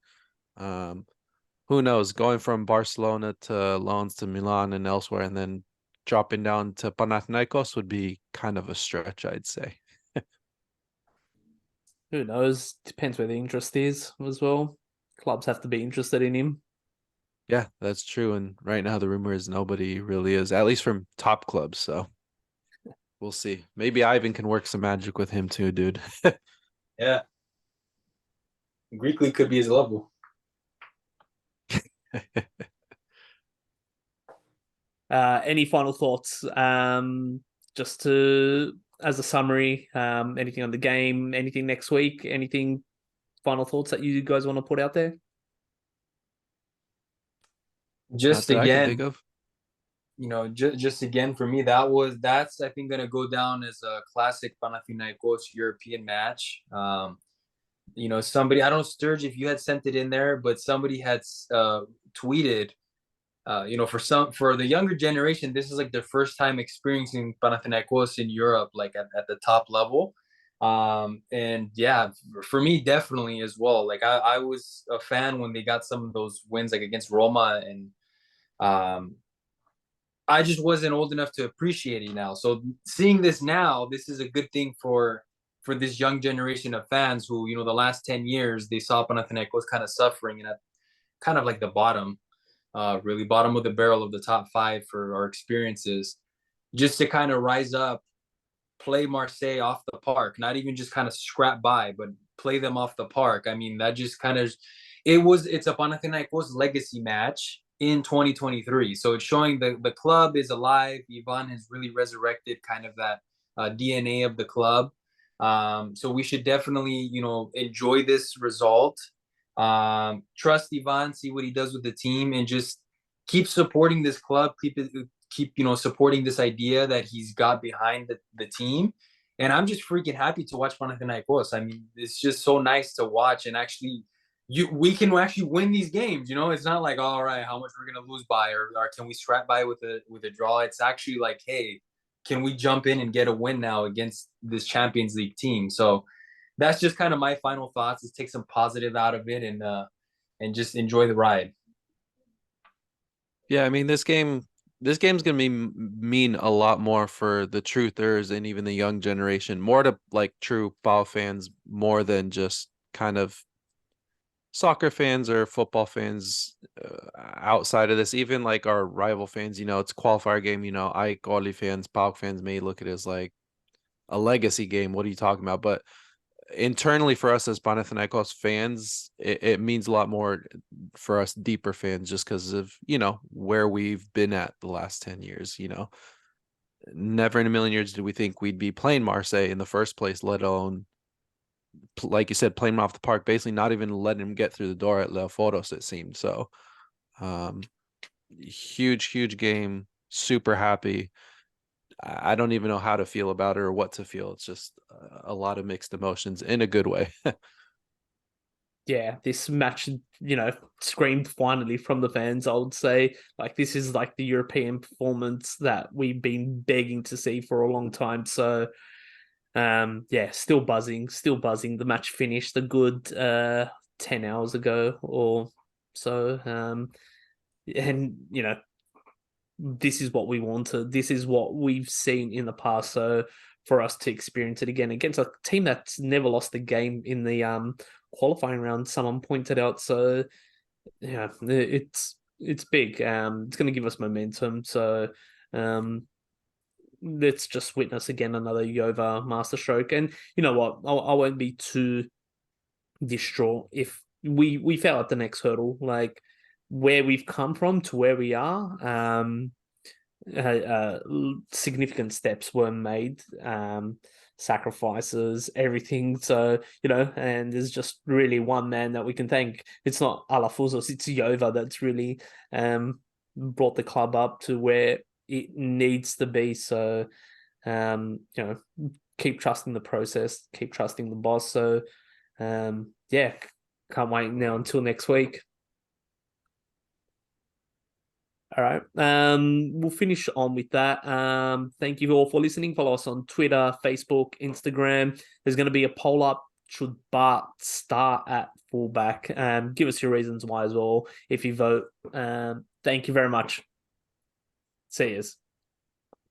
who knows? Going from Barcelona to loans to Milan and elsewhere, and then dropping down to Panathinaikos would be kind of a stretch, I'd say. Who knows? Depends where the interest is as well. Clubs have to be interested in him. Yeah, that's true. And right now the rumor is nobody really is, at least from top clubs. So we'll see. Maybe Ivan can work some magic with him too, dude. Yeah. Greek league could be his level. Any final thoughts? Just to as a summary, anything on the game, anything next week, anything final thoughts that you guys want to put out there? Just Not that I can think again, of. just again for me, that's I think gonna go down as a classic Panathinaikos European match. Somebody, I don't know, Sturge, if you had sent it in there, but somebody had tweeted, for the younger generation, this is like their first time experiencing Panathinaikos in Europe, like at the top level. And yeah, for me, definitely as well. Like I was a fan when they got some of those wins, like against Roma, and I just wasn't old enough to appreciate it now. So seeing this now, this is a good thing for this young generation of fans who, the last 10 years, they saw Panathinaikos kind of suffering and at kind of like the bottom, really bottom of the barrel of the top 5 for our experiences, just to kind of rise up, play Marseille off the park, not even just kind of scrap by, but play them off the park. I mean, that just kind of, it's a Panathinaikos legacy match in 2023. So it's showing the club is alive. Ivan has really resurrected kind of that DNA of the club. So we should definitely, enjoy this result. Trust Ivan, see what he does with the team, and just keep supporting this club. Keep supporting this idea that he's got behind the team, And I'm just freaking happy to watch Panathinaikos. I mean, it's just so nice to watch, and actually, we can actually win these games. It's not like, all right, how much we're gonna lose by, or can we scrap by with a draw? It's actually like, hey, can we jump in and get a win now against this Champions League team? So that's just kind of my final thoughts, is take some positive out of it, and just enjoy the ride. Yeah, I mean this game's gonna mean a lot more for the truthers and even the young generation, more to like true PAO fans, more than just kind of soccer fans or football fans outside of this. Even like our rival fans, it's a qualifier game. Alki fans, PAO fans may look at it as like a legacy game. What are you talking about? But internally for us as Panathinaikos fans, it means a lot more for us deeper fans, just because of where we've been at the last 10 years. Never in a million years did we think we'd be playing Marseille in the first place, let alone, like you said, playing him off the park, basically not even letting him get through the door at Leoforos, it seemed. So um huge game, super happy. I don't even know how to feel about it or what to feel. It's just a lot of mixed emotions in a good way. Yeah, this match, screamed finally from the fans, I would say. Like, this is like the European performance that we've been begging to see for a long time. So, yeah, still buzzing. The match finished a good 10 hours ago or so. And, this is what we wanted. This is what we've seen in the past. So for us to experience it again against a team that's never lost a game in the qualifying round, someone pointed out. So yeah, it's big. It's going to give us momentum. So let's just witness again another Yova masterstroke. And you know what? I won't be too distraught if we fail at the next hurdle. Like, where we've come from to where we are, significant steps were made, sacrifices, everything. So, and there's just really one man that we can thank. It's not Alafuzos, it's Yova that's really brought the club up to where it needs to be. So, keep trusting the process, keep trusting the boss. So, yeah, can't wait now until next week. All right. We'll finish on with that. Thank you all for listening. Follow us on Twitter, Facebook, Instagram. There's going to be a poll up. Should Bart start at fullback? Give us your reasons why as well if you vote. Thank you very much. See yous.